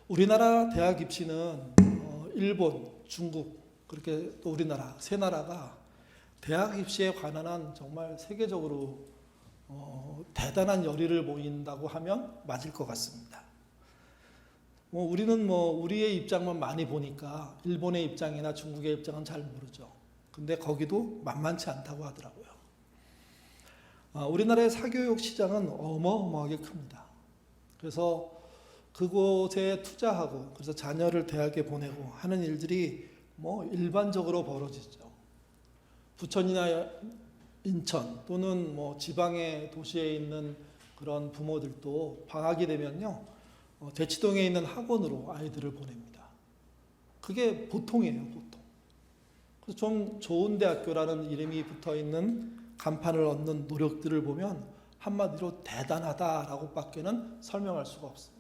우리나라 대학 입시는 일본, 중국, 그렇게 또 우리나라 세 나라가 대학 입시에 관한 정말 세계적으로 대단한 열의를 보인다고 하면 맞을 것 같습니다. 우리는 우리의 입장만 많이 보니까 일본의 입장이나 중국의 입장은 잘 모르죠. 근데 거기도 만만치 않다고 하더라고요. 우리나라의 사교육 시장은 어마어마하게 큽니다. 그래서 그곳에 투자하고 그래서 자녀를 대학에 보내고 하는 일들이 일반적으로 벌어지죠. 부천이나 인천 또는 지방의 도시에 있는 그런 부모들도 방학이 되면요, 대치동에 있는 학원으로 아이들을 보냅니다. 그게 보통이에요, 보통. 그래서 좀 좋은 대학교라는 이름이 붙어 있는 간판을 얻는 노력들을 보면 한마디로 대단하다라고 밖에는 설명할 수가 없습니다.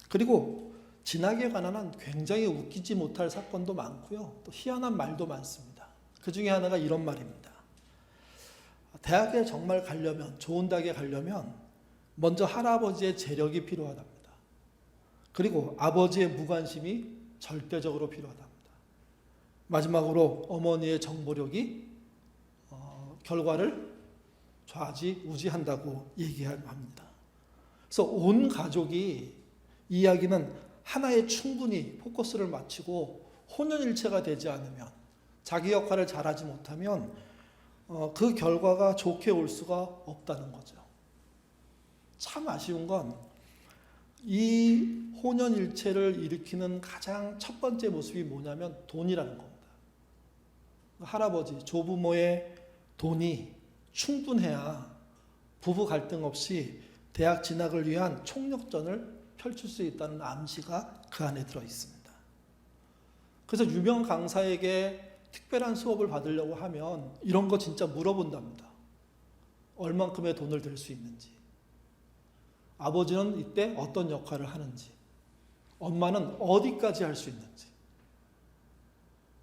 그리고 진학에 관한 굉장히 웃기지 못할 사건도 많고요. 또 희한한 말도 많습니다. 그 중에 하나가 이런 말입니다. 대학에 정말 가려면, 좋은 대학에 가려면 먼저 할아버지의 재력이 필요하답니다. 그리고 아버지의 무관심이 절대적으로 필요하답니다. 마지막으로 어머니의 정보력이 결과를 좌지우지한다고 얘기합니다. 그래서 온 가족이 이야기는 하나에 충분히 포커스를 맞추고 혼연일체가 되지 않으면, 자기 역할을 잘하지 못하면 그 결과가 좋게 올 수가 없다는 거죠. 참 아쉬운 건 이 혼연일체를 일으키는 가장 첫 번째 모습이 뭐냐면 돈이라는 겁니다. 할아버지, 조부모의 돈이 충분해야 부부 갈등 없이 대학 진학을 위한 총력전을 펼칠 수 있다는 암시가 그 안에 들어 있습니다. 그래서 유명 강사에게 특별한 수업을 받으려고 하면 이런 거 진짜 물어본답니다. 얼만큼의 돈을 들 수 있는지, 아버지는 이때 어떤 역할을 하는지, 엄마는 어디까지 할 수 있는지.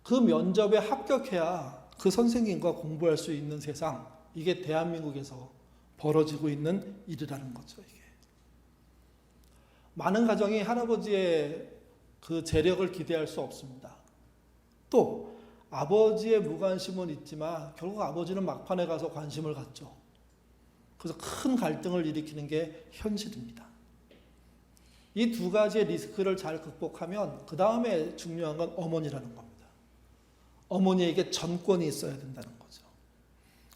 그 면접에 합격해야 그 선생님과 공부할 수 있는 세상, 이게 대한민국에서 벌어지고 있는 일이라는 거죠. 이게 많은 가정이 할아버지의 그 재력을 기대할 수 없습니다. 또 아버지의 무관심은 있지만 결국 아버지는 막판에 가서 관심을 갖죠. 그래서 큰 갈등을 일으키는 게 현실입니다. 이 두 가지의 리스크를 잘 극복하면 그 다음에 중요한 건 어머니라는 겁니다. 어머니에게 전권이 있어야 된다는 거죠.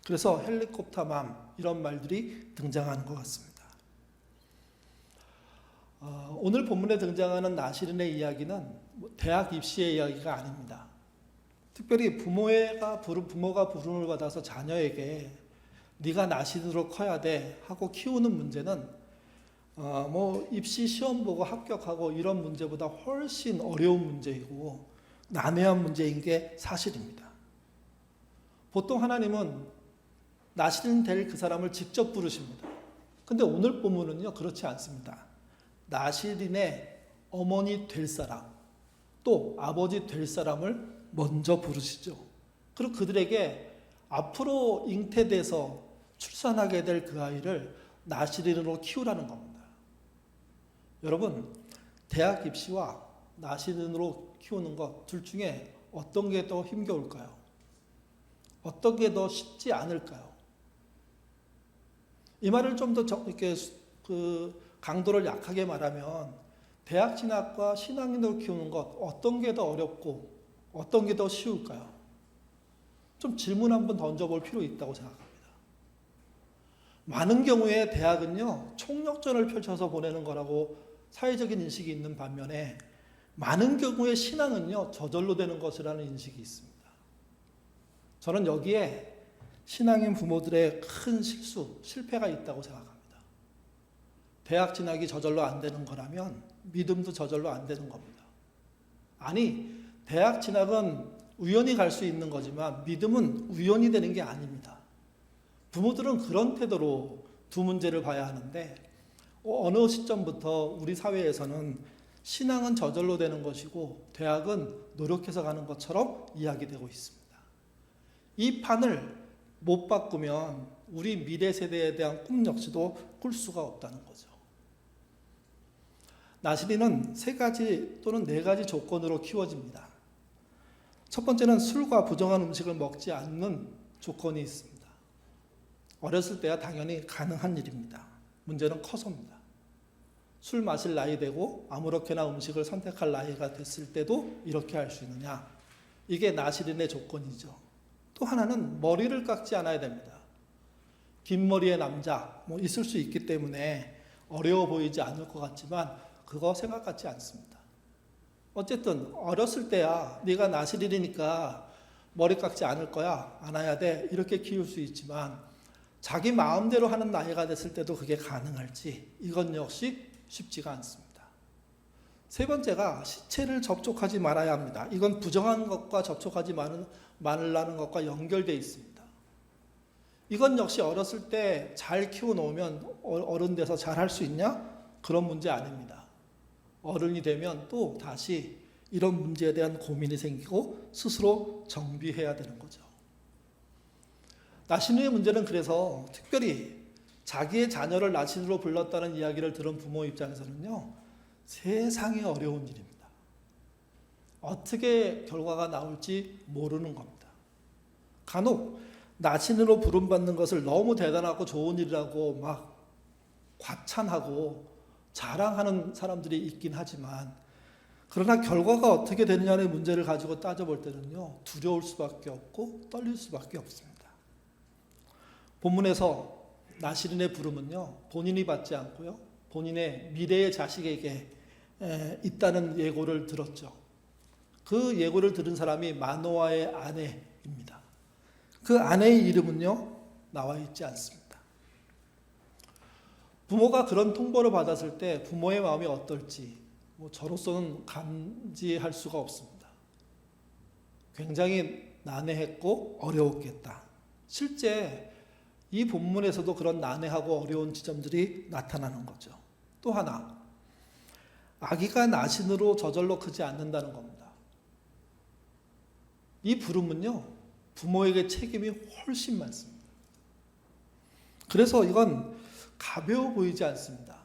그래서 헬리콥터맘, 이런 말들이 등장하는 것 같습니다. 오늘 본문에 등장하는 나시린의 이야기는 대학 입시의 이야기가 아닙니다. 특별히 부모가 부름을 받아서 자녀에게 네가 나시린으로 커야 돼 하고 키우는 문제는 입시 시험 보고 합격하고 이런 문제보다 훨씬 어려운 문제이고 난해한 문제인 게 사실입니다. 보통 하나님은 나시린 될 그 사람을 직접 부르십니다. 근데 오늘 본문은요, 그렇지 않습니다. 나시린의 어머니 될 사람, 또 아버지 될 사람을 먼저 부르시죠. 그리고 그들에게 앞으로 잉태돼서 출산하게 될 그 아이를 나시린으로 키우라는 겁니다. 여러분, 대학 입시와 나시린으로 키우는 것 둘 중에 어떤 게 더 힘겨울까요? 어떤 게 더 쉽지 않을까요? 이 말을 좀 더 이렇게 강도를 약하게 말하면 대학 진학과 신앙인으로 키우는 것 어떤 게 더 어렵고 어떤 게 더 쉬울까요? 좀 질문 한번 던져볼 필요 있다고 생각합니다. 많은 경우에 대학은요, 총력전을 펼쳐서 보내는 거라고 사회적인 인식이 있는 반면에 많은 경우에 신앙은요, 저절로 되는 것이라는 인식이 있습니다. 저는 여기에 신앙인 부모들의 큰 실패가 있다고 생각합니다. 대학 진학이 저절로 안 되는 거라면 믿음도 저절로 안 되는 겁니다. 아니, 대학 진학은 우연히 갈 수 있는 거지만 믿음은 우연히 되는 게 아닙니다. 부모들은 그런 태도로 두 문제를 봐야 하는데 어느 시점부터 우리 사회에서는 신앙은 저절로 되는 것이고 대학은 노력해서 가는 것처럼 이야기되고 있습니다. 이 판을 못 바꾸면 우리 미래 세대에 대한 꿈 역시도 꿀 수가 없다는 거죠. 나시린은 3가지 또는 4가지 조건으로 키워집니다. 첫 번째는 술과 부정한 음식을 먹지 않는 조건이 있습니다. 어렸을 때야 당연히 가능한 일입니다. 문제는 커서입니다. 술 마실 나이 되고 아무렇게나 음식을 선택할 나이가 됐을 때도 이렇게 할 수 있느냐? 이게 나시린의 조건이죠. 또 하나는 머리를 깎지 않아야 됩니다. 긴 머리의 남자 있을 수 있기 때문에 어려워 보이지 않을 것 같지만 그거 생각 같지 않습니다. 어쨌든 어렸을 때야 네가 나시린이니까 머리 깎지 않을 거야, 안 해야 돼, 이렇게 키울 수 있지만 자기 마음대로 하는 나이가 됐을 때도 그게 가능할지, 이건 역시 쉽지가 않습니다. 3번째가 시체를 접촉하지 말아야 합니다. 이건 부정한 것과 접촉하지 말라는 것과 연결되어 있습니다. 이건 역시 어렸을 때 잘 키워놓으면 어른 돼서 잘 할 수 있냐? 그런 문제 아닙니다. 어른이 되면 또 다시 이런 문제에 대한 고민이 생기고 스스로 정비해야 되는 거죠. 나신의 문제는 그래서 특별히 자기의 자녀를 나신으로 불렀다는 이야기를 들은 부모 입장에서는요, 세상에 어려운 일입니다. 어떻게 결과가 나올지 모르는 겁니다. 간혹 나신으로 부름받는 것을 너무 대단하고 좋은 일이라고 막 과찬하고 자랑하는 사람들이 있긴 하지만, 그러나 결과가 어떻게 되느냐는 문제를 가지고 따져볼 때는요, 두려울 수밖에 없고 떨릴 수밖에 없습니다. 본문에서 나시린의 부름은요, 본인이 받지 않고요, 본인의 미래의 자식에게 있다는 예고를 들었죠. 그 예고를 들은 사람이 마노아의 아내입니다. 그 아내의 이름은요, 나와 있지 않습니다. 부모가 그런 통보를 받았을 때 부모의 마음이 어떨지 저로서는 감지할 수가 없습니다. 굉장히 난해했고 어려웠겠다. 실제 이 본문에서도 그런 난해하고 어려운 지점들이 나타나는 거죠. 또 하나, 아기가 나신으로 저절로 크지 않는다는 겁니다. 이 부름은요, 부모에게 책임이 훨씬 많습니다. 그래서 이건 가벼워 보이지 않습니다.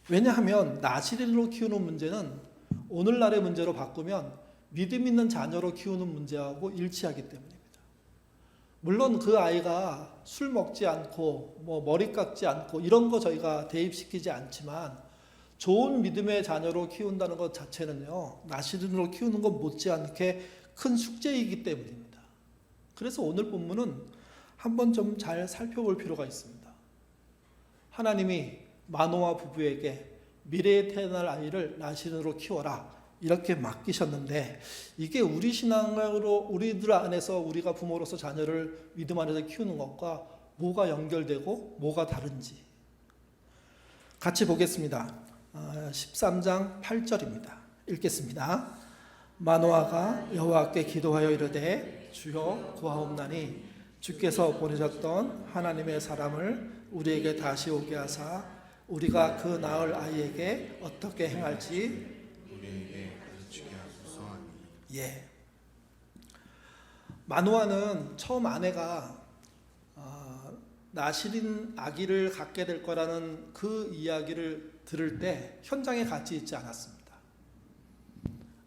왜냐하면 나시린으로 키우는 문제는 오늘날의 문제로 바꾸면 믿음 있는 자녀로 키우는 문제하고 일치하기 때문입니다. 물론 그 아이가 술 먹지 않고 머리 깎지 않고 이런 거 저희가 대입시키지 않지만 좋은 믿음의 자녀로 키운다는 것 자체는요, 나시린으로 키우는 것 못지않게 큰 숙제이기 때문입니다. 그래서 오늘 본문은 한번 좀 잘 살펴볼 필요가 있습니다. 하나님이 마노아 부부에게 미래에 태어날 아이를 나신으로 키워라 이렇게 맡기셨는데, 이게 우리 신앙으로 우리들 안에서 우리가 부모로서 자녀를 믿음 안에서 키우는 것과 뭐가 연결되고 뭐가 다른지 같이 보겠습니다. 13장 8절입니다. 읽겠습니다. 마노아가 여호와께 기도하여 이르되 주여 구하옵나니 주께서 보내셨던 하나님의 사람을 우리에게 다시 오게 하사 우리가 그 낳을 아이에게 어떻게 행할지 우리에게 가르치게 하소서. 예. 마노아는 처음 아내가 나시린 아기를 갖게 될 거라는 그 이야기를 들을 때 현장에 같이 있지 않았습니다.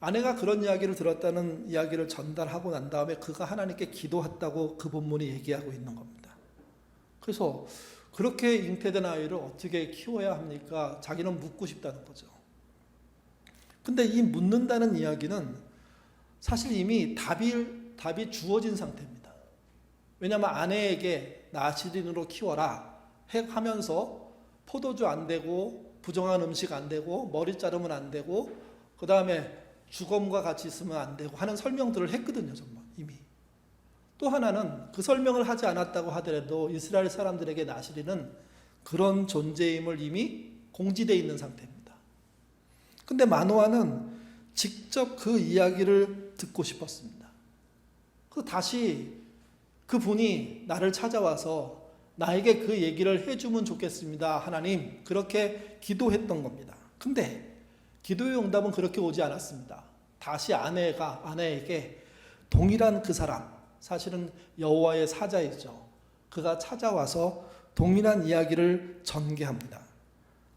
아내가 그런 이야기를 들었다는 이야기를 전달하고 난 다음에 그가 하나님께 기도했다고 그 본문이 얘기하고 있는 겁니다. 그래서 그렇게 잉태된 아이를 어떻게 키워야 합니까? 자기는 묻고 싶다는 거죠. 근데 이 묻는다는 이야기는 사실 이미 답이 주어진 상태입니다. 왜냐하면 아내에게 나시린으로 키워라 하면서 포도주 안 되고 부정한 음식 안 되고 머리 자르면 안 되고 그 다음에 주검과 같이 있으면 안 되고 하는 설명들을 했거든요. 정말 이미. 또 하나는 그 설명을 하지 않았다고 하더라도 이스라엘 사람들에게 나시린은 그런 존재임을 이미 공지되어 있는 상태입니다. 근데 마노아는 직접 그 이야기를 듣고 싶었습니다. 그래서 다시 그분이 나를 찾아와서 나에게 그 얘기를 해주면 좋겠습니다. 하나님, 그렇게 기도했던 겁니다. 근데 기도의 응답은 그렇게 오지 않았습니다. 다시 아내에게 동일한 그 사람, 사실은 여호와의 사자이죠. 그가 찾아와서 동일한 이야기를 전개합니다.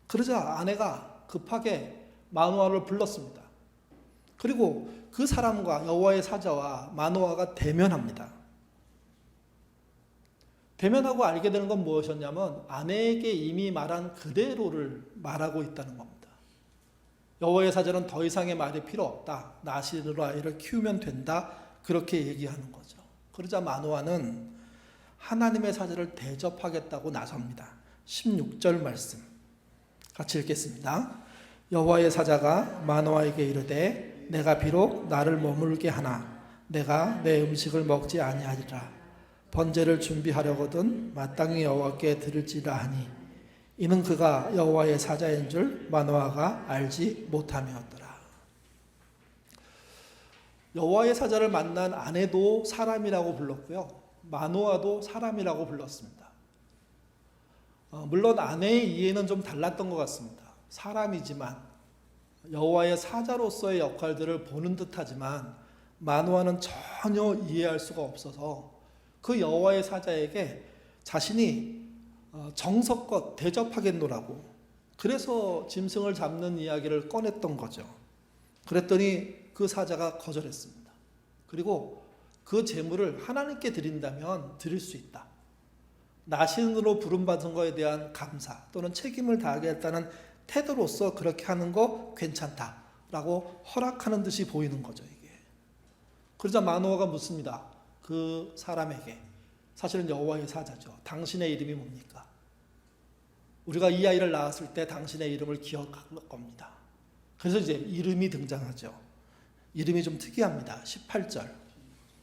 그러자 아내가 급하게 마노아를 불렀습니다. 그리고 그 사람과 여호와의 사자와 마노아가 대면합니다. 대면하고 알게 되는 건 무엇이었냐면 아내에게 이미 말한 그대로를 말하고 있다는 겁니다. 여호와의 사자는 더 이상의 말이 필요 없다. 나실으로 아이를 키우면 된다. 그렇게 얘기하는 거죠. 그러자 마노아는 하나님의 사자를 대접하겠다고 나섭니다. 16절 말씀 같이 읽겠습니다. 여호와의 사자가 마노아에게 이르되 내가 비록 나를 머물게 하나 내가 내 음식을 먹지 아니하리라. 번제를 준비하려거든 마땅히 여호와께 드릴지라 하니 이는 그가 여호와의 사자인 줄 마노아가 알지 못함이었더라. 여호와의 사자를 만난 아내도 사람이라고 불렀고요. 마노아도 사람이라고 불렀습니다. 물론 아내의 이해는 좀 달랐던 것 같습니다. 사람이지만 여호와의 사자로서의 역할들을 보는 듯하지만 마노아는 전혀 이해할 수가 없어서 그 여호와의 사자에게 자신이 정성껏 대접하겠노라고 그래서 짐승을 잡는 이야기를 꺼냈던 거죠. 그랬더니 그 사자가 거절했습니다. 그리고 그 제물을 하나님께 드린다면 드릴 수 있다. 나신으로 부름받은 것에 대한 감사 또는 책임을 다하겠다는 태도로서 그렇게 하는 거 괜찮다라고 허락하는 듯이 보이는 거죠. 이게. 그러자 마노아가 묻습니다. 그 사람에게 사실은 여호와의 사자죠. 당신의 이름이 뭡니까? 우리가 이 아이를 낳았을 때 당신의 이름을 기억할 겁니다. 그래서 이제 이름이 등장하죠. 이름이 좀 특이합니다. 18절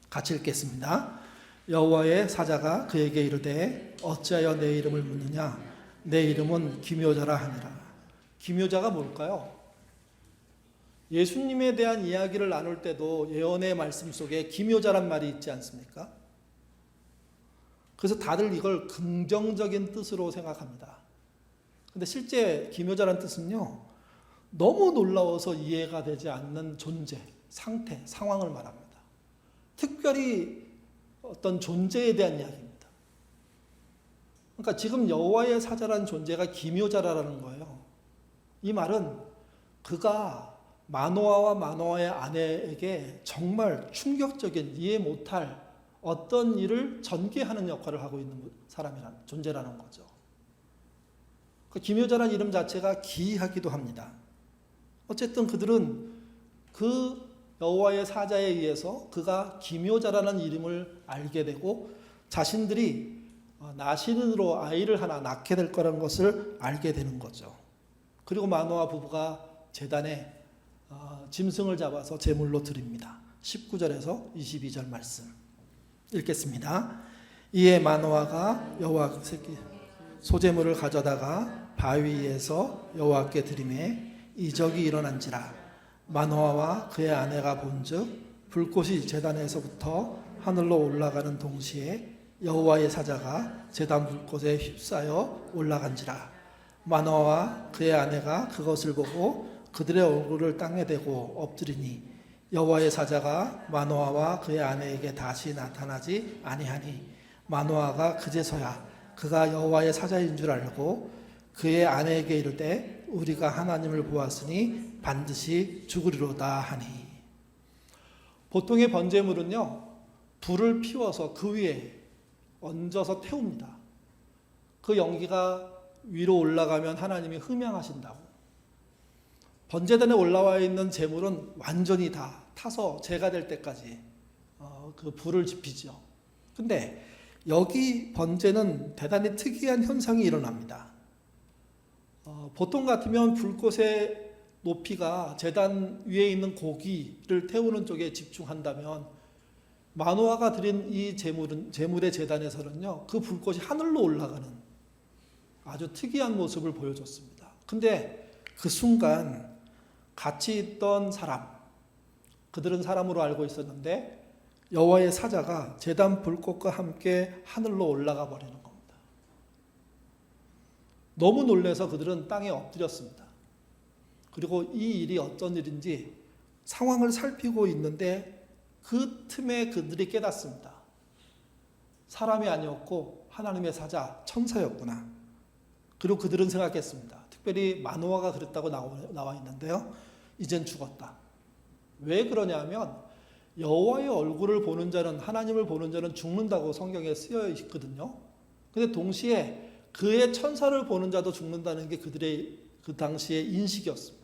같이 읽겠습니다. 여호와의 사자가 그에게 이르되 어찌하여 내 이름을 묻느냐? 내 이름은 기묘자라 하니라. 기묘자가 뭘까요? 예수님에 대한 이야기를 나눌 때도 예언의 말씀 속에 기묘자란 말이 있지 않습니까? 그래서 다들 이걸 긍정적인 뜻으로 생각합니다. 근데 실제 기묘자란 뜻은요, 너무 놀라워서 이해가 되지 않는 존재, 상태, 상황을 말합니다. 특별히 어떤 존재에 대한 이야기입니다. 그러니까 지금 여호와의 사자라는 존재가 기묘자라는 거예요. 이 말은 그가 마노아와 마노아의 아내에게 정말 충격적인 이해 못할 어떤 일을 전개하는 역할을 하고 있는 사람이라는 존재라는 거죠. 그 기묘자라는 이름 자체가 기이하기도 합니다. 어쨌든 그들은 그 여호와의 사자에 의해서 그가 기묘자라는 이름을 알게 되고 자신들이 나신으로 아이를 하나 낳게 될 거라는 것을 알게 되는 거죠. 그리고 마노아 부부가 제단에 짐승을 잡아서 제물로 드립니다. 19절에서 22절 말씀 읽겠습니다. 이에 마노아가 여호와께 소제물을 가져다가 바위에서 여호와께 드리매 이적이 일어난지라. 마노아와 그의 아내가 본즉 불꽃이 제단에서부터 하늘로 올라가는 동시에 여호와의 사자가 제단 불꽃에 휩싸여 올라간지라. 마노아와 그의 아내가 그것을 보고 그들의 얼굴을 땅에 대고 엎드리니 여호와의 사자가 마노아와 그의 아내에게 다시 나타나지 아니하니 마노아가 그제서야 그가 여호와의 사자인 줄 알고 그의 아내에게 이르되 우리가 하나님을 보았으니 반드시 죽으리로다 하니. 보통의 번제물은요, 불을 피워서 그 위에 얹어서 태웁니다. 그 연기가 위로 올라가면 하나님이 흠양하신다고. 번제단에 올라와 있는 제물은 완전히 다 타서 제가 될 때까지 그 불을 지피죠. 근데 여기 번제는 대단히 특이한 현상이 일어납니다. 보통 같으면 불꽃의 높이가 제단 위에 있는 고기를 태우는 쪽에 집중한다면 마노아가 드린 이 제물의 제단에서는요, 그 불꽃이 하늘로 올라가는 아주 특이한 모습을 보여줬습니다. 근데 그 순간 같이 있던 사람, 그들은 사람으로 알고 있었는데 여호와의 사자가 제단 불꽃과 함께 하늘로 올라가 버리는 겁니다. 너무 놀라서 그들은 땅에 엎드렸습니다. 그리고 이 일이 어떤 일인지 상황을 살피고 있는데 그 틈에 그들이 깨닫습니다. 사람이 아니었고 하나님의 사자, 천사였구나. 그리고 그들은 생각했습니다. 특별히 마노아가 그랬다고 나와 있는데요. 이젠 죽었다. 왜 그러냐면 여호와의 얼굴을 보는 자는, 하나님을 보는 자는 죽는다고 성경에 쓰여 있거든요. 근데 동시에 그의 천사를 보는 자도 죽는다는 게 그들의 그 당시의 인식이었습니다.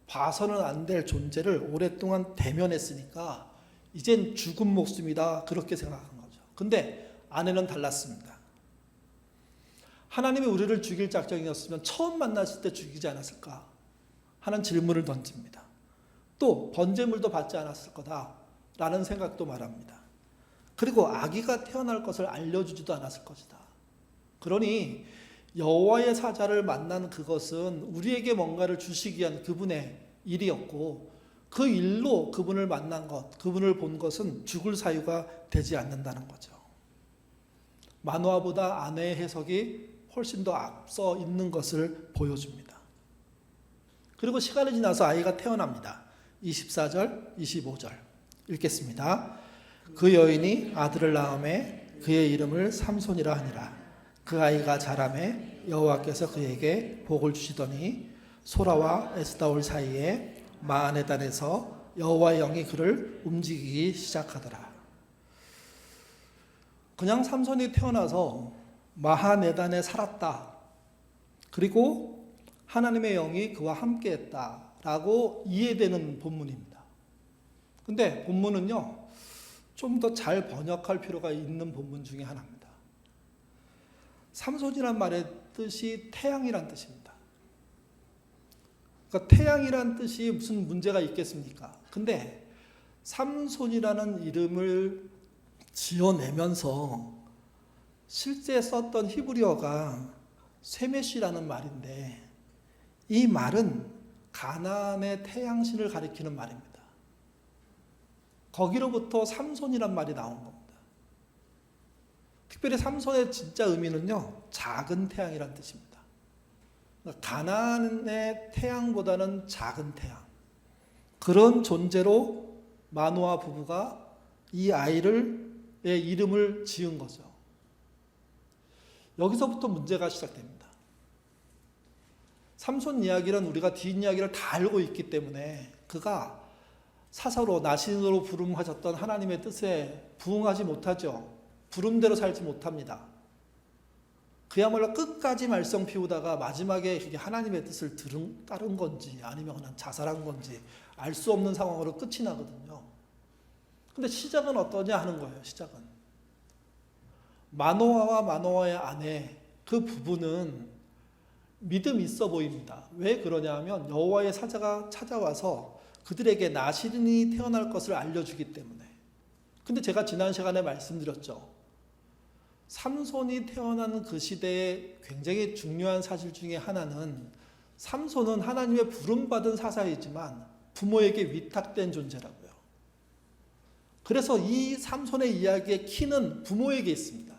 봐서는 안 될 존재를 오랫동안 대면했으니까 이젠 죽은 목숨이다, 그렇게 생각한 거죠. 근데 아내는 달랐습니다. 하나님이 우리를 죽일 작정이었으면 처음 만났을 때 죽이지 않았을까 하는 질문을 던집니다. 또 번제물도 받지 않았을 거다라는 생각도 말합니다. 그리고 아기가 태어날 것을 알려주지도 않았을 것이다. 그러니 여호와의 사자를 만난 그것은 우리에게 뭔가를 주시기 위한 그분의 일이었고, 그 일로 그분을 만난 것, 그분을 본 것은 죽을 사유가 되지 않는다는 거죠. 마노아보다 아내의 해석이 훨씬 더 앞서 있는 것을 보여줍니다. 그리고 시간이 지나서 아이가 태어납니다. 24절, 25절 읽겠습니다. 그 여인이 아들을 낳음에 그의 이름을 삼손이라 하니라. 그 아이가 자라매 여호와께서 그에게 복을 주시더니 소라와 에스다올 사이에 마하네단에서 여호와의 영이 그를 움직이기 시작하더라. 그냥 삼손이 태어나서 마하네단에 살았다, 그리고 하나님의 영이 그와 함께했다라고 이해되는 본문입니다. 근데 본문은요, 좀 더 잘 번역할 필요가 있는 본문 중에 하나입니다. 삼손이란 말의 뜻이 태양이란 뜻입니다. 그러니까 태양이란 뜻이 무슨 문제가 있겠습니까? 근데 삼손이라는 이름을 지어내면서 실제 썼던 히브리어가 쇠메시라는 말인데, 이 말은 가나안의 태양신을 가리키는 말입니다. 거기로부터 삼손이란 말이 나온 겁니다. 특별히 삼손의 진짜 의미는요, 작은 태양이란 뜻입니다. 그러니까 가나안의 태양보다는 작은 태양, 그런 존재로 마노아 부부가 이 아이의 이름을 지은 거죠. 여기서부터 문제가 시작됩니다. 삼손 이야기는 우리가 뒷이야기를 다 알고 있기 때문에 그가 사사로 나신으로 부름하셨던 하나님의 뜻에 부응하지 못하죠. 부름대로 살지 못합니다. 그야말로 끝까지 말썽 피우다가 마지막에 그게 하나님의 뜻을 따른 건지 아니면 그냥 자살한 건지 알 수 없는 상황으로 끝이 나거든요. 근데 시작은 어떠냐 하는 거예요. 시작은 마노아와 마노아의 아내, 그 부부는 믿음이 있어 보입니다. 왜 그러냐면 여호와의 사자가 찾아와서 그들에게 나실인이 태어날 것을 알려주기 때문에. 근데 제가 지난 시간에 말씀드렸죠. 삼손이 태어난 그 시대에 굉장히 중요한 사실 중에 하나는, 삼손은 하나님의 부름받은 사사이지만 부모에게 위탁된 존재라고요. 그래서 이 삼손의 이야기의 키는 부모에게 있습니다.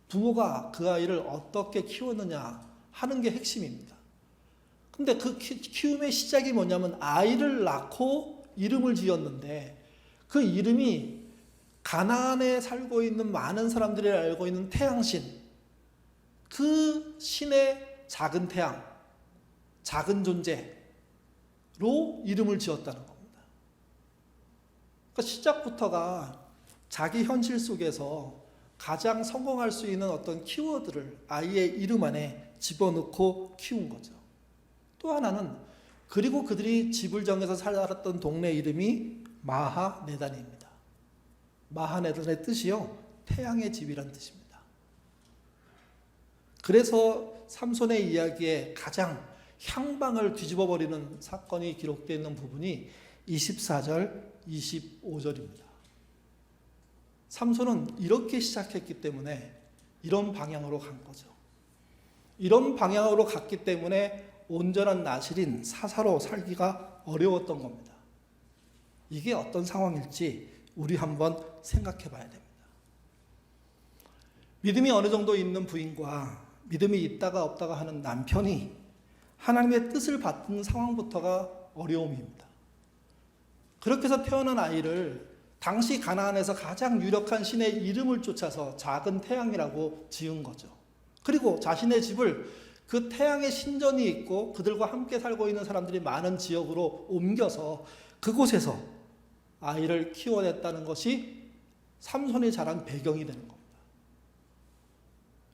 부모가 그 아이를 어떻게 키웠느냐 하는 게 핵심입니다. 근데 그 키움의 시작이 뭐냐면 아이를 낳고 이름을 지었는데, 그 이름이 가나안에 살고 있는 많은 사람들이 알고 있는 태양신, 그 신의 작은 태양, 작은 존재로 이름을 지었다는 겁니다. 그러니까 시작부터가 자기 현실 속에서 가장 성공할 수 있는 어떤 키워드를 아이의 이름 안에 집어넣고 키운 거죠. 또 하나는, 그리고 그들이 집을 정해서 살았던 동네 이름이 마하네단입니다. 마하네단의 뜻이요, 태양의 집이란 뜻입니다. 그래서 삼손의 이야기에 가장 향방을 뒤집어버리는 사건이 기록되어 있는 부분이 24절, 25절입니다. 삼손은 이렇게 시작했기 때문에 이런 방향으로 간 거죠. 이런 방향으로 갔기 때문에 온전한 나실인 사사로 살기가 어려웠던 겁니다. 이게 어떤 상황일지 우리 한번 생각해 봐야 됩니다. 믿음이 어느 정도 있는 부인과 믿음이 있다가 없다가 하는 남편이 하나님의 뜻을 받는 상황부터가 어려움입니다. 그렇게 해서 태어난 아이를 당시 가나안에서 가장 유력한 신의 이름을 쫓아서 작은 태양이라고 지은 거죠. 그리고 자신의 집을 그 태양의 신전이 있고 그들과 함께 살고 있는 사람들이 많은 지역으로 옮겨서 그곳에서 아이를 키워냈다는 것이 삼손이 자란 배경이 되는 겁니다.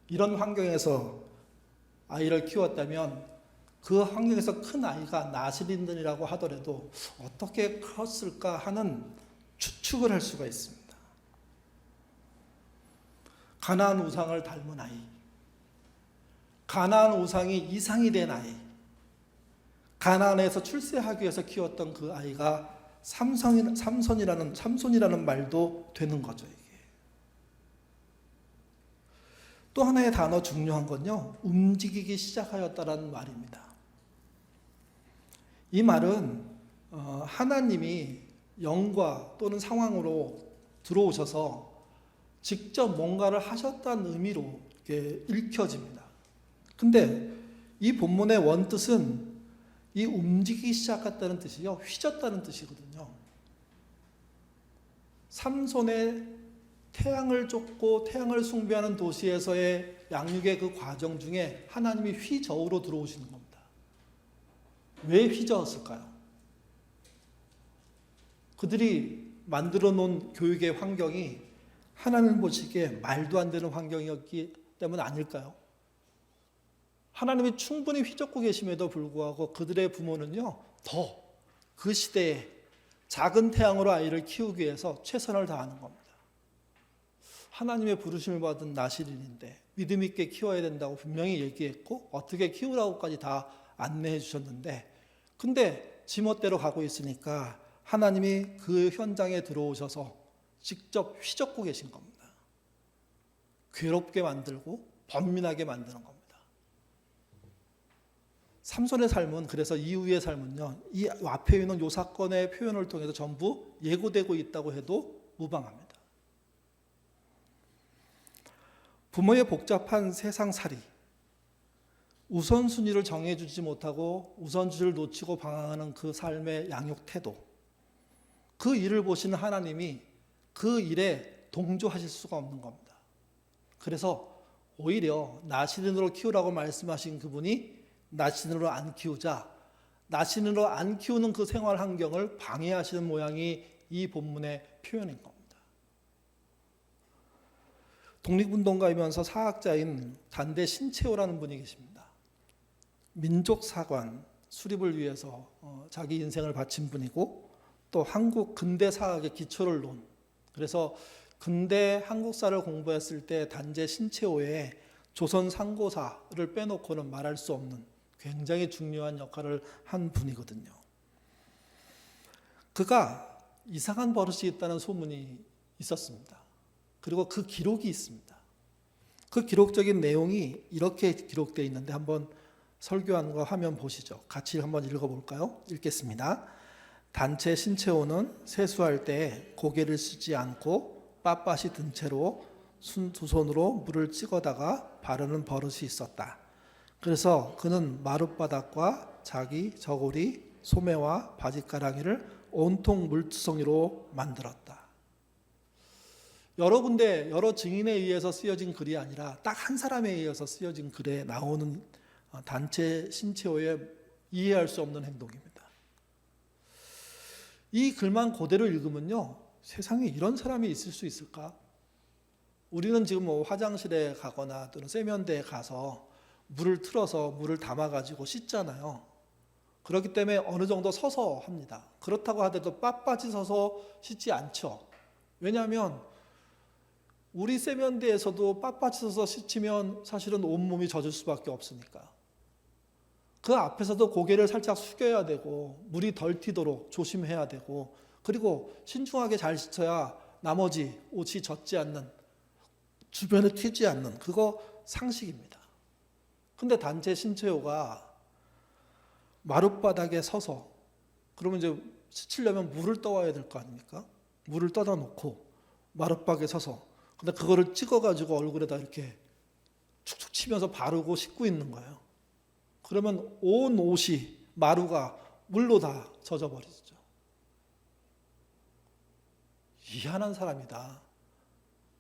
이런 환경에서 아이를 키웠다면 그 환경에서 큰 아이가 나시린들이라고 하더라도 어떻게 컸을까 하는 추측을 할 수가 있습니다. 가나안 우상을 닮은 아이, 가나안 우상이 이상이 된 아이, 가나안에서 출세하기 위해서 키웠던 그 아이가 삼손이라는 말도 되는 거죠. 이게. 또 하나의 단어 중요한 건요, 움직이기 시작하였다라는 말입니다. 이 말은 하나님이 영과 또는 상황으로 들어오셔서 직접 뭔가를 하셨다는 의미로 이렇게 읽혀집니다. 근데 이 본문의 원뜻은 이 움직이기 시작했다는 뜻이요, 휘졌다는 뜻이거든요. 삼손의 태양을 쫓고 태양을 숭배하는 도시에서의 양육의 그 과정 중에 하나님이 휘저으로 들어오시는 겁니다. 왜 휘저었을까요? 그들이 만들어 놓은 교육의 환경이 하나님 보시기에 말도 안 되는 환경이었기 때문 아닐까요? 하나님이 충분히 휘젓고 계심에도 불구하고 그들의 부모는요, 더 그 시대에 작은 태양으로 아이를 키우기 위해서 최선을 다하는 겁니다. 하나님의 부르심을 받은 나시린인데 믿음 있게 키워야 된다고 분명히 얘기했고 어떻게 키우라고까지 다 안내해 주셨는데, 근데 지멋대로 가고 있으니까 하나님이 그 현장에 들어오셔서 직접 휘젓고 계신 겁니다. 괴롭게 만들고 번민하게 만드는 겁니다. 삼손의 삶은, 그래서 이후의 삶은요, 이 앞에 있는 요 사건의 표현을 통해서 전부 예고되고 있다고 해도 무방합니다. 부모의 복잡한 세상살이, 우선순위를 정해주지 못하고 우선순위를 놓치고 방황하는 그 삶의 양육 태도, 그 일을 보시는 하나님이 그 일에 동조하실 수가 없는 겁니다. 그래서 오히려 나시린으로 키우라고 말씀하신 그분이 나시린으로 안 키우자, 나시린으로 안 키우는 그 생활 환경을 방해하시는 모양이 이 본문의 표현인 겁니다. 독립운동가이면서 사학자인 단대 신채호라는 분이 계십니다. 민족사관 수립을 위해서 자기 인생을 바친 분이고, 또 한국 근대 사학의 기초를 놓은, 그래서 근대 한국사를 공부했을 때 단재 신채호의 조선 상고사를 빼놓고는 말할 수 없는 굉장히 중요한 역할을 한 분이거든요. 그가 이상한 버릇이 있다는 소문이 있었습니다. 그리고 그 기록이 있습니다. 그 기록적인 내용이 이렇게 기록되어 있는데 한번 설교한 거 화면 보시죠. 같이 한번 읽어볼까요? 읽겠습니다. 단체 신채호는 세수할 때 고개를 쓰지 않고 빳빳이 든 채로 두 손으로 물을 찍어다가 바르는 버릇이 있었다. 그래서 그는 마룻바닥과 자기 저고리, 소매와 바지가랑이를 온통 물투성이로 만들었다. 여러 군데 여러 증인에 의해서 쓰여진 글이 아니라 딱 한 사람에 의해서 쓰여진 글에 나오는 단체 신채호의 이해할 수 없는 행동입니다. 이 글만 그대로 읽으면요, 세상에 이런 사람이 있을 수 있을까? 우리는 지금 뭐 화장실에 가거나 또는 세면대에 가서 물을 틀어서 물을 담아가지고 씻잖아요. 그렇기 때문에 어느 정도 서서 합니다. 그렇다고 하더라도 빳빳이 서서 씻지 않죠. 왜냐하면 우리 세면대에서도 빳빳이 서서 씻으면 사실은 온몸이 젖을 수밖에 없으니까. 그 앞에서도 고개를 살짝 숙여야 되고 물이 덜 튀도록 조심해야 되고, 그리고 신중하게 잘 씻어야 나머지 옷이 젖지 않는, 주변에 튀지 않는, 그거 상식입니다. 근데 단체 신채호가 마룻바닥에 서서, 그러면 이제 씻으려면 물을 떠와야 될 거 아닙니까? 물을 떠다 놓고 마룻바닥에 서서, 근데 그거를 찍어가지고 얼굴에다 이렇게 축축 치면서 바르고 씻고 있는 거예요. 그러면 온 옷이, 마루가 물로 다 젖어버리죠. 희한한 사람이다.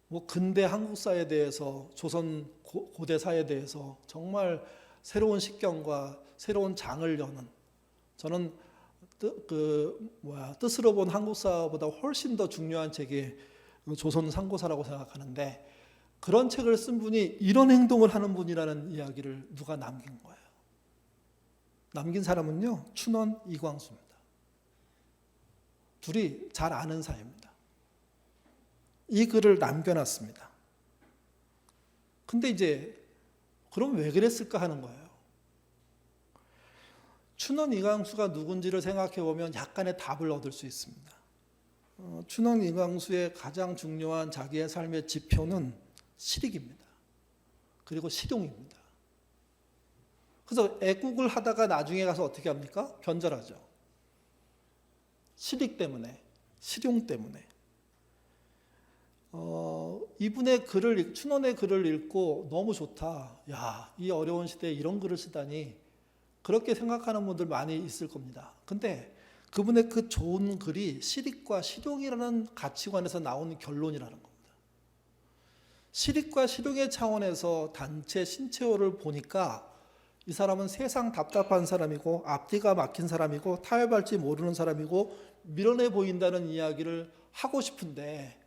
뭐 근대 한국사에 대해서, 조선 고대사에 대해서 정말 새로운 식견과 새로운 장을 여는, 저는 뜻으로 본 한국사보다 훨씬 더 중요한 책이 조선 상고사라고 생각하는데, 그런 책을 쓴 분이 이런 행동을 하는 분이라는 이야기를 누가 남긴 거예요. 남긴 사람은요, 춘원 이광수입니다. 둘이 잘 아는 사이입니다. 이 글을 남겨놨습니다. 근데 이제 그럼 왜 그랬을까 하는 거예요. 춘원 이광수가 누군지를 생각해 보면 약간의 답을 얻을 수 있습니다. 춘원 이광수의 가장 중요한 자기의 삶의 지표는 실익입니다. 그리고 실용입니다. 그래서 애국을 하다가 나중에 가서 어떻게 합니까? 변절하죠. 실익 때문에, 실용 때문에. 이분의 글을, 춘원의 글을 읽고 너무 좋다. 야, 이 어려운 시대에 이런 글을 쓰다니. 그렇게 생각하는 분들 많이 있을 겁니다. 근데 그분의 그 좋은 글이 실익과 실용이라는 가치관에서 나오는 결론이라는 겁니다. 실익과 실용의 차원에서 단체 신채호를 보니까 이 사람은 세상 답답한 사람이고 앞뒤가 막힌 사람이고 타협할지 모르는 사람이고 미련해 보인다는 이야기를 하고 싶은데,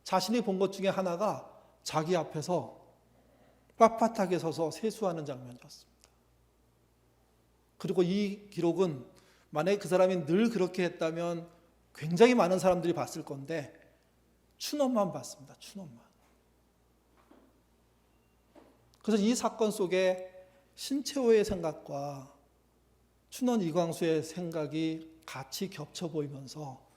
자신이 본 것 중에 하나가 자기 앞에서 빳빳하게 서서 세수하는 장면이었습니다. 그리고 이 기록은 만약에 그 사람이 늘 그렇게 했다면 굉장히 많은 사람들이 봤을 건데 춘원만 봤습니다. 춘원만. 그래서 이 사건 속에 신채호의 생각과 춘원 이광수의 생각이 같이 겹쳐 보이면서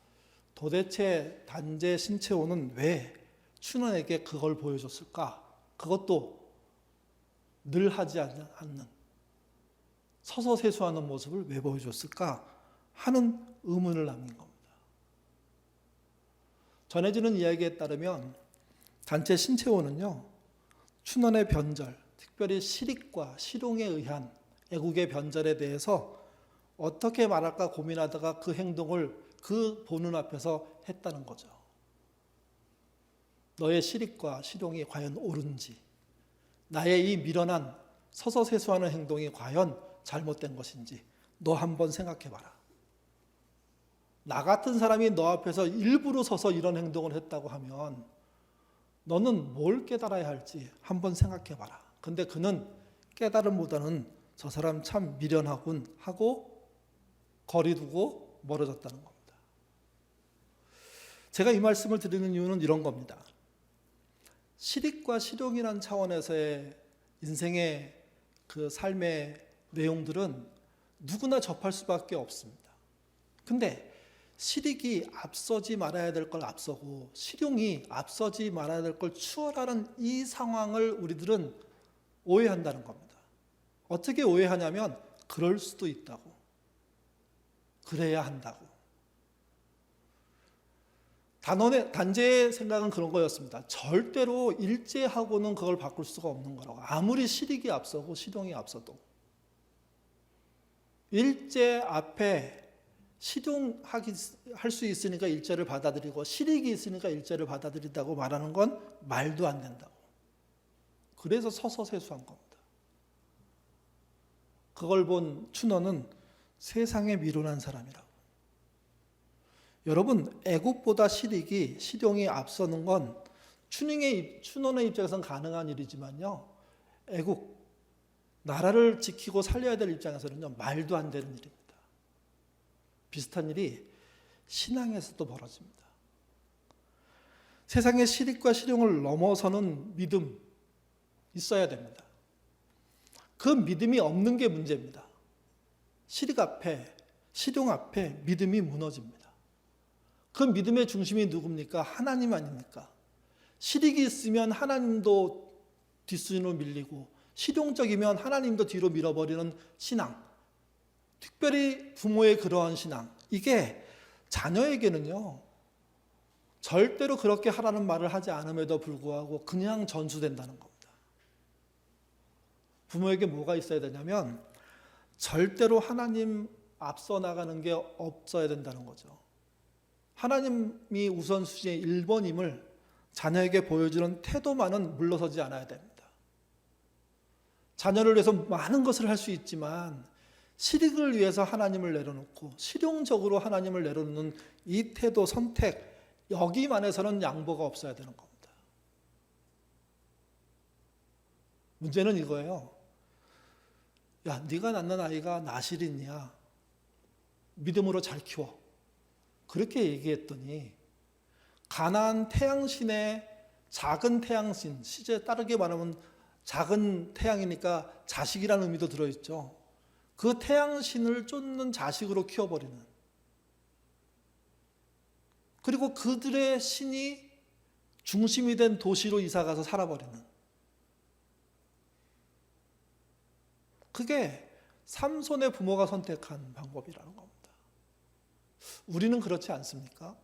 도대체 단재 신채호는 왜 춘원에게 그걸 보여줬을까? 그것도 늘 하지 않는 서서 세수하는 모습을 왜 보여줬을까 하는 의문을 남긴 겁니다. 전해지는 이야기에 따르면 단체 신채호는요, 춘원의 변절, 특별히 실익과 실용에 의한 애국의 변절에 대해서 어떻게 말할까 고민하다가 그 행동을 그 보는 앞에서 했다는 거죠. 너의 실익과 실용이 과연 옳은지, 나의 이 미련한 서서 세수하는 행동이 과연 잘못된 것인지 너 한번 생각해봐라. 나 같은 사람이 너 앞에서 일부러 서서 이런 행동을 했다고 하면 너는 뭘 깨달아야 할지 한번 생각해봐라. 근데 그는 깨달음보다는 저 사람 참 미련하군 하고 거리 두고 멀어졌다는 겁니다. 제가 이 말씀을 드리는 이유는 이런 겁니다. 실익과 실용이라는 차원에서의 인생의 그 삶의 내용들은 누구나 접할 수밖에 없습니다. 근데 실익이 앞서지 말아야 될 걸 앞서고 실용이 앞서지 말아야 될 걸 추월하는 이 상황을 우리들은 오해한다는 겁니다. 어떻게 오해하냐면 그럴 수도 있다고, 그래야 한다고. 단재의 생각은 그런 거였습니다. 절대로 일제하고는 그걸 바꿀 수가 없는 거라고. 아무리 실익이 앞서고 실용이 앞서도 일제 앞에 실용할 수 있으니까 일제를 받아들이고 실익이 있으니까 일제를 받아들인다고 말하는 건 말도 안 된다고. 그래서 서서 세수한 겁니다. 그걸 본 춘원은 세상에 미련한 사람이라고. 여러분, 애국보다 실익이, 실용이 앞서는 건 춘원의 입장에서는 가능한 일이지만요, 애국, 나라를 지키고 살려야 될 입장에서는요, 말도 안 되는 일입니다. 비슷한 일이 신앙에서도 벌어집니다. 세상의 실익과 실용을 넘어서는 믿음 있어야 됩니다. 그 믿음이 없는 게 문제입니다. 실익 앞에, 실용 앞에 믿음이 무너집니다. 그 믿음의 중심이 누굽니까? 하나님 아닙니까? 실익이 있으면 하나님도 뒷순위로 밀리고 실용적이면 하나님도 뒤로 밀어버리는 신앙, 특별히 부모의 그러한 신앙, 이게 자녀에게는요 절대로 그렇게 하라는 말을 하지 않음에도 불구하고 그냥 전수된다는 겁니다. 부모에게 뭐가 있어야 되냐면 절대로 하나님 앞서 나가는 게 없어야 된다는 거죠. 하나님이 우선순위의 1번임을 자녀에게 보여주는 태도만은 물러서지 않아야 됩니다. 자녀를 위해서 많은 것을 할 수 있지만 실익을 위해서 하나님을 내려놓고 실용적으로 하나님을 내려놓는 이 태도, 선택, 여기만에서는 양보가 없어야 되는 겁니다. 문제는 이거예요. 야, 네가 낳는 아이가 나실이냐? 믿음으로 잘 키워. 그렇게 얘기했더니 가나안 태양신의 작은 태양신, 시제 따르게 말하면 작은 태양이니까 자식이라는 의미도 들어있죠. 그 태양신을 쫓는 자식으로 키워버리는, 그리고 그들의 신이 중심이 된 도시로 이사가서 살아버리는, 그게 삼손의 부모가 선택한 방법이라는 겁니다. 우리는 그렇지 않습니까?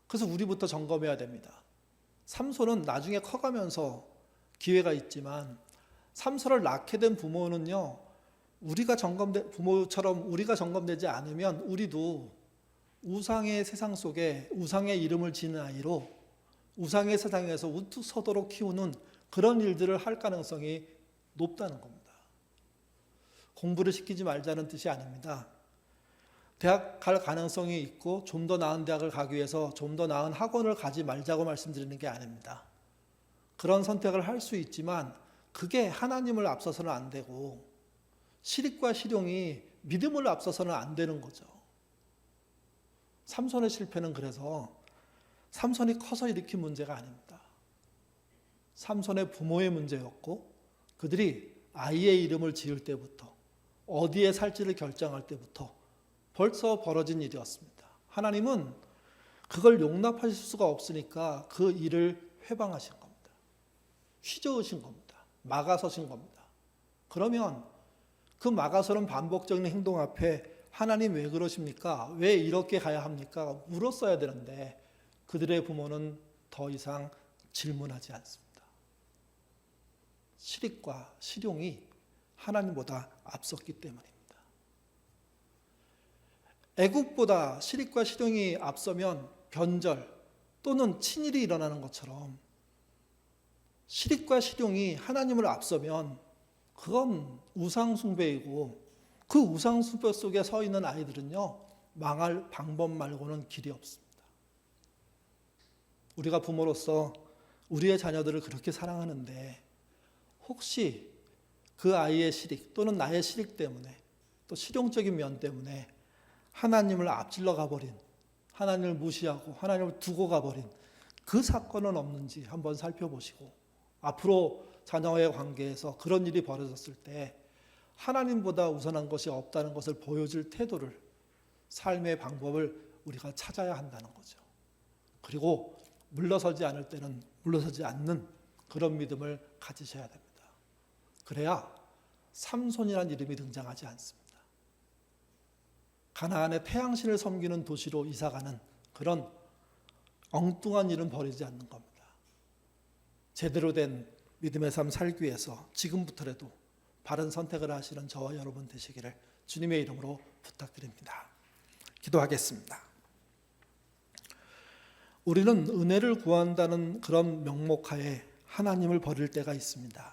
그래서 우리부터 점검해야 됩니다. 삼손은 나중에 커가면서 기회가 있지만 삼손을 낳게 된 부모는요, 부모처럼 우리가 점검되지 않으면 우리도 우상의 세상 속에 우상의 이름을 지는 아이로 우상의 세상에서 우뚝 서도록 키우는 그런 일들을 할 가능성이 높다는 겁니다. 공부를 시키지 말자는 뜻이 아닙니다. 대학 갈 가능성이 있고 좀 더 나은 대학을 가기 위해서 좀 더 나은 학원을 가지 말자고 말씀드리는 게 아닙니다. 그런 선택을 할 수 있지만 그게 하나님을 앞서서는 안 되고 실익과 실용이 믿음을 앞서서는 안 되는 거죠. 삼손의 실패는 그래서 삼손이 커서 일으킨 문제가 아닙니다. 삼손의 부모의 문제였고 그들이 아이의 이름을 지을 때부터 어디에 살지를 결정할 때부터 벌써 벌어진 일이었습니다. 하나님은 그걸 용납하실 수가 없으니까 그 일을 회방하신 겁니다. 휘저으신 겁니다. 막아서신 겁니다. 그러면 그 막아서는 반복적인 행동 앞에 하나님 왜 그러십니까? 왜 이렇게 가야 합니까? 물었어야 되는데 그들의 부모는 더 이상 질문하지 않습니다. 실익과 실용이 하나님보다 앞섰기 때문입니다. 애국보다 실익과 실용이 앞서면 변절 또는 친일이 일어나는 것처럼 실익과 실용이 하나님을 앞서면 그건 우상숭배이고 그 우상숭배 속에 서 있는 아이들은요, 망할 방법 말고는 길이 없습니다. 우리가 부모로서 우리의 자녀들을 그렇게 사랑하는데 혹시 그 아이의 실익 또는 나의 실익 때문에 또 실용적인 면 때문에 하나님을 앞질러 가버린, 하나님을 무시하고 하나님을 두고 가버린 그 사건은 없는지 한번 살펴보시고 앞으로 자녀와의 관계에서 그런 일이 벌어졌을 때 하나님보다 우선한 것이 없다는 것을 보여줄 태도를, 삶의 방법을 우리가 찾아야 한다는 거죠. 그리고 물러서지 않을 때는 물러서지 않는 그런 믿음을 가지셔야 됩니다. 그래야 삼손이라는 이름이 등장하지 않습니다. 가나안의 태양신을 섬기는 도시로 이사가는 그런 엉뚱한 일은 벌이지 않는 겁니다. 제대로 된 믿음의 삶 살기 위해서 지금부터라도 바른 선택을 하시는 저와 여러분 되시기를 주님의 이름으로 부탁드립니다. 기도하겠습니다. 우리는 은혜를 구한다는 그런 명목하에 하나님을 버릴 때가 있습니다.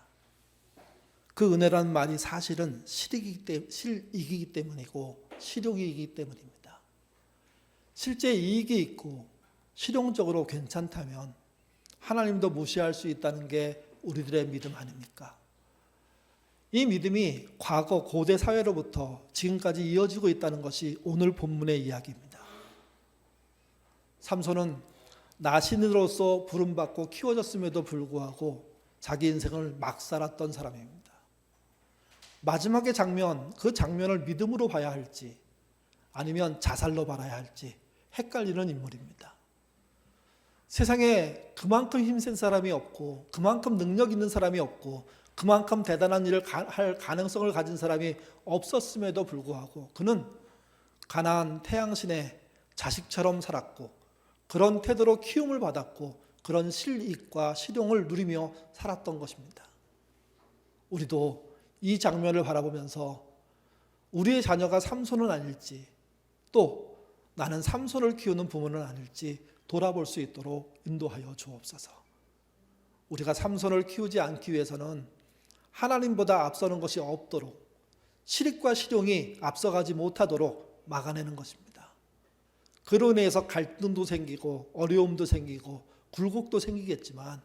그 은혜란 말이 사실은 실익이기 때문이고 실용이기 때문입니다. 실제 이익이 있고 실용적으로 괜찮다면 하나님도 무시할 수 있다는 게 우리들의 믿음 아닙니까? 이 믿음이 과거 고대 사회로부터 지금까지 이어지고 있다는 것이 오늘 본문의 이야기입니다. 삼손은 나신으로서 부름받고 키워졌음에도 불구하고 자기 인생을 막 살았던 사람입니다. 마지막의 장면, 그 장면을 믿음으로 봐야 할지 아니면 자살로 바라야 할지 헷갈리는 인물입니다. 세상에 그만큼 힘센 사람이 없고 그만큼 능력 있는 사람이 없고 그만큼 대단한 일을 할 가능성을 가진 사람이 없었음에도 불구하고 그는 가나안 태양신의 자식처럼 살았고 그런 태도로 키움을 받았고 그런 실익과 실용을 누리며 살았던 것입니다. 우리도 이 장면을 바라보면서 우리의 자녀가 삼손은 아닐지 또 나는 삼손을 키우는 부모는 아닐지 돌아볼 수 있도록 인도하여 주옵소서. 우리가 삼손을 키우지 않기 위해서는 하나님보다 앞서는 것이 없도록, 실익과 실용이 앞서가지 못하도록 막아내는 것입니다. 그로 인해서 갈등도 생기고 어려움도 생기고 굴곡도 생기겠지만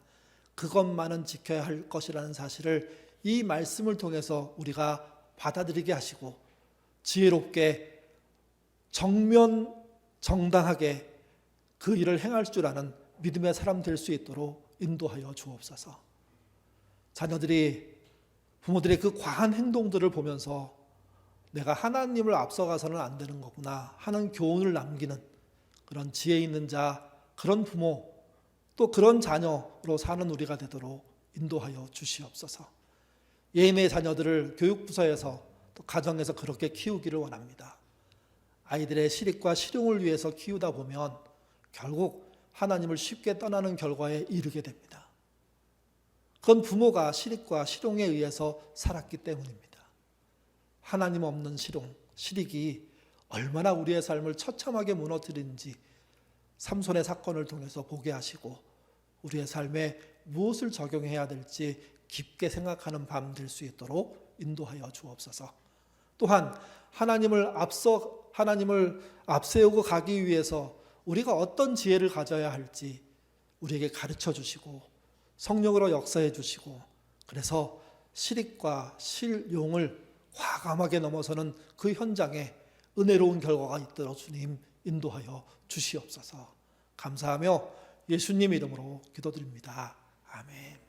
그것만은 지켜야 할 것이라는 사실을 이 말씀을 통해서 우리가 받아들이게 하시고 지혜롭게 정면정당하게 그 일을 행할 줄 아는 믿음의 사람 될 수 있도록 인도하여 주옵소서. 자녀들이 부모들의 그 과한 행동들을 보면서 내가 하나님을 앞서가서는 안 되는 거구나 하는 교훈을 남기는 그런 지혜 있는 자, 그런 부모, 또 그런 자녀로 사는 우리가 되도록 인도하여 주시옵소서. 예인의 자녀들을 교육부서에서 또 가정에서 그렇게 키우기를 원합니다. 아이들의 실익과 실용을 위해서 키우다 보면 결국 하나님을 쉽게 떠나는 결과에 이르게 됩니다. 그건 부모가 실익과 실용에 의해서 살았기 때문입니다. 하나님 없는 실용, 실익이 얼마나 우리의 삶을 처참하게 무너뜨리는지 삼손의 사건을 통해서 보게 하시고 우리의 삶에 무엇을 적용해야 될지 깊게 생각하는 밤 될 수 있도록 인도하여 주옵소서. 또한 하나님을 앞세우고 가기 위해서 우리가 어떤 지혜를 가져야 할지 우리에게 가르쳐 주시고 성령으로 역사해 주시고, 그래서 실익과 실용을 과감하게 넘어서는 그 현장에 은혜로운 결과가 있도록 주님 인도하여 주시옵소서. 감사하며 예수님 이름으로 기도드립니다. 아멘.